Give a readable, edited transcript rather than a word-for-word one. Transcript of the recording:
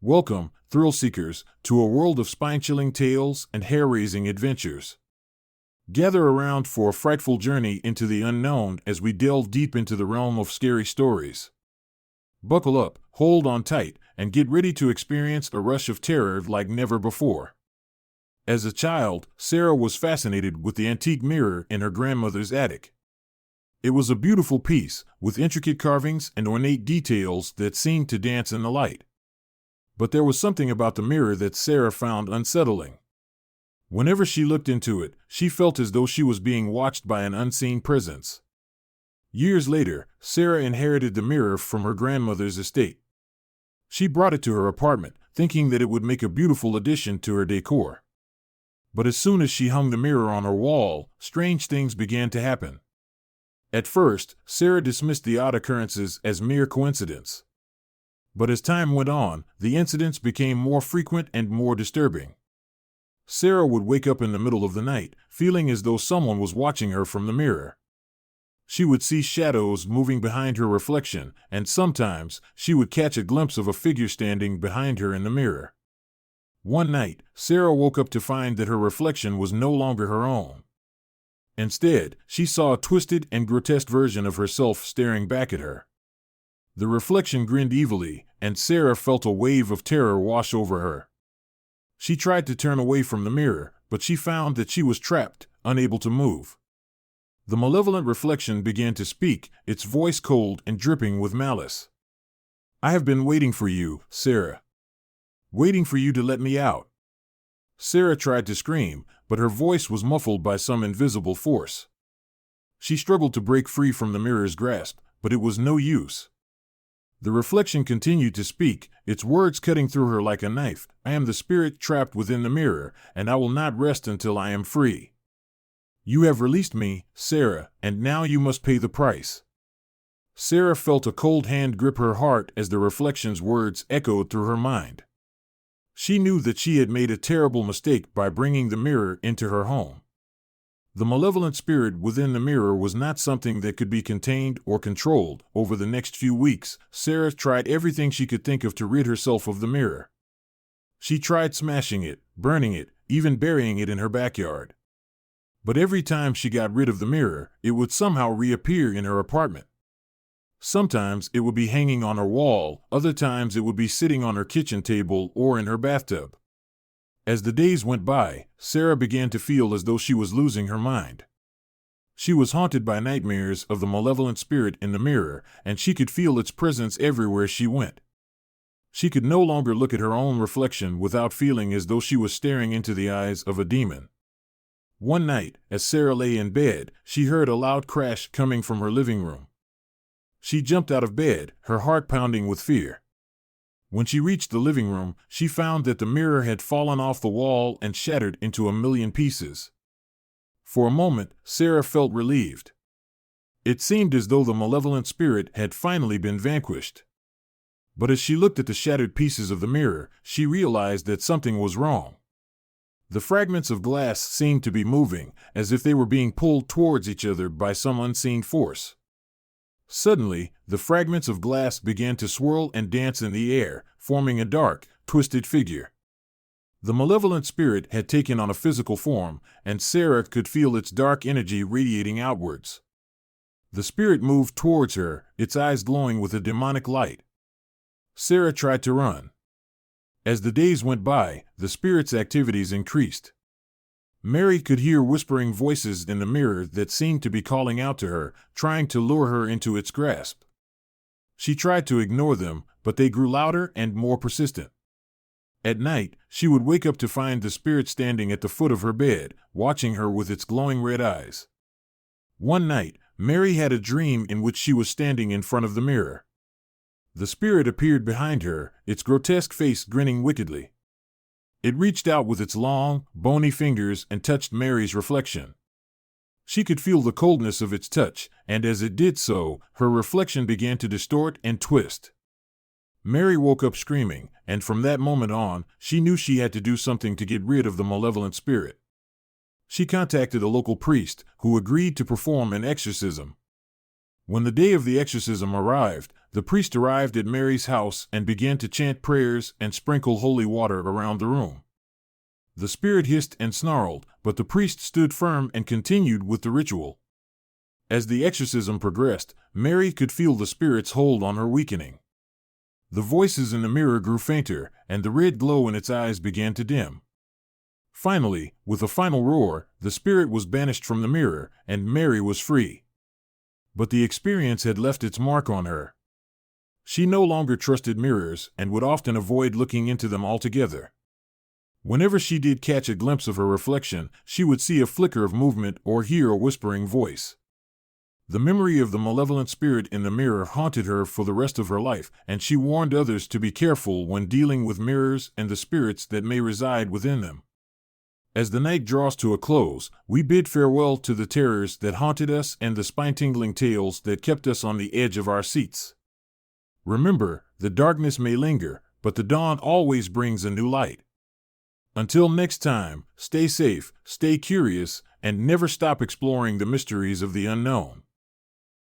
Welcome, thrill seekers, to a world of spine-chilling tales and hair-raising adventures. Gather around for a frightful journey into the unknown as we delve deep into the realm of scary stories. Buckle up, hold on tight, and get ready to experience a rush of terror like never before. As a child, Sarah was fascinated with the antique mirror in her grandmother's attic. It was a beautiful piece, with intricate carvings and ornate details that seemed to dance in the light. But there was something about the mirror that Sarah found unsettling. Whenever she looked into it, she felt as though she was being watched by an unseen presence. Years later, Sarah inherited the mirror from her grandmother's estate. She brought it to her apartment, thinking that it would make a beautiful addition to her decor. But as soon as she hung the mirror on her wall, strange things began to happen. At first, Sarah dismissed the odd occurrences as mere coincidence. But as time went on, the incidents became more frequent and more disturbing. Sarah would wake up in the middle of the night, feeling as though someone was watching her from the mirror. She would see shadows moving behind her reflection, and sometimes she would catch a glimpse of a figure standing behind her in the mirror. One night, Sarah woke up to find that her reflection was no longer her own. Instead, she saw a twisted and grotesque version of herself staring back at her. The reflection grinned evilly, and Sarah felt a wave of terror wash over her. She tried to turn away from the mirror, but she found that she was trapped, unable to move. The malevolent reflection began to speak, its voice cold and dripping with malice. "I have been waiting for you, Sarah. Waiting for you to let me out." Sarah tried to scream, but her voice was muffled by some invisible force. She struggled to break free from the mirror's grasp, but it was no use. The reflection continued to speak, its words cutting through her like a knife. "I am the spirit trapped within the mirror, and I will not rest until I am free. You have released me, Sarah, and now you must pay the price." Sarah felt a cold hand grip her heart as the reflection's words echoed through her mind. She knew that she had made a terrible mistake by bringing the mirror into her home. The malevolent spirit within the mirror was not something that could be contained or controlled. Over the next few weeks, Sarah tried everything she could think of to rid herself of the mirror. She tried smashing it, burning it, even burying it in her backyard. But every time she got rid of the mirror, it would somehow reappear in her apartment. Sometimes it would be hanging on her wall, other times it would be sitting on her kitchen table or in her bathtub. As the days went by, Sarah began to feel as though she was losing her mind. She was haunted by nightmares of the malevolent spirit in the mirror, and she could feel its presence everywhere she went. She could no longer look at her own reflection without feeling as though she was staring into the eyes of a demon. One night, as Sarah lay in bed, she heard a loud crash coming from her living room. She jumped out of bed, her heart pounding with fear. When she reached the living room, she found that the mirror had fallen off the wall and shattered into a million pieces. For a moment, Sarah felt relieved. It seemed as though the malevolent spirit had finally been vanquished. But as she looked at the shattered pieces of the mirror, she realized that something was wrong. The fragments of glass seemed to be moving, as if they were being pulled towards each other by some unseen force. Suddenly, the fragments of glass began to swirl and dance in the air, forming a dark, twisted figure. The malevolent spirit had taken on a physical form, and Sarah could feel its dark energy radiating outwards. The spirit moved towards her, its eyes glowing with a demonic light. Sarah tried to run. As the days went by, the spirit's activities increased. Mary could hear whispering voices in the mirror that seemed to be calling out to her, trying to lure her into its grasp. She tried to ignore them, but they grew louder and more persistent. At night, she would wake up to find the spirit standing at the foot of her bed, watching her with its glowing red eyes. One night, Mary had a dream in which she was standing in front of the mirror. The spirit appeared behind her, its grotesque face grinning wickedly. It reached out with its long, bony fingers and touched Mary's reflection. She could feel the coldness of its touch, and as it did so, her reflection began to distort and twist. Mary woke up screaming, and from that moment on, she knew she had to do something to get rid of the malevolent spirit. She contacted a local priest, who agreed to perform an exorcism. When the day of the exorcism arrived, the priest arrived at Mary's house and began to chant prayers and sprinkle holy water around the room. The spirit hissed and snarled, but the priest stood firm and continued with the ritual. As the exorcism progressed, Mary could feel the spirit's hold on her weakening. The voices in the mirror grew fainter, and the red glow in its eyes began to dim. Finally, with a final roar, the spirit was banished from the mirror, and Mary was free. But the experience had left its mark on her. She no longer trusted mirrors and would often avoid looking into them altogether. Whenever she did catch a glimpse of her reflection, she would see a flicker of movement or hear a whispering voice. The memory of the malevolent spirit in the mirror haunted her for the rest of her life, and she warned others to be careful when dealing with mirrors and the spirits that may reside within them. As the night draws to a close, we bid farewell to the terrors that haunted us and the spine-tingling tales that kept us on the edge of our seats. Remember, the darkness may linger, but the dawn always brings a new light. Until next time, stay safe, stay curious, and never stop exploring the mysteries of the unknown.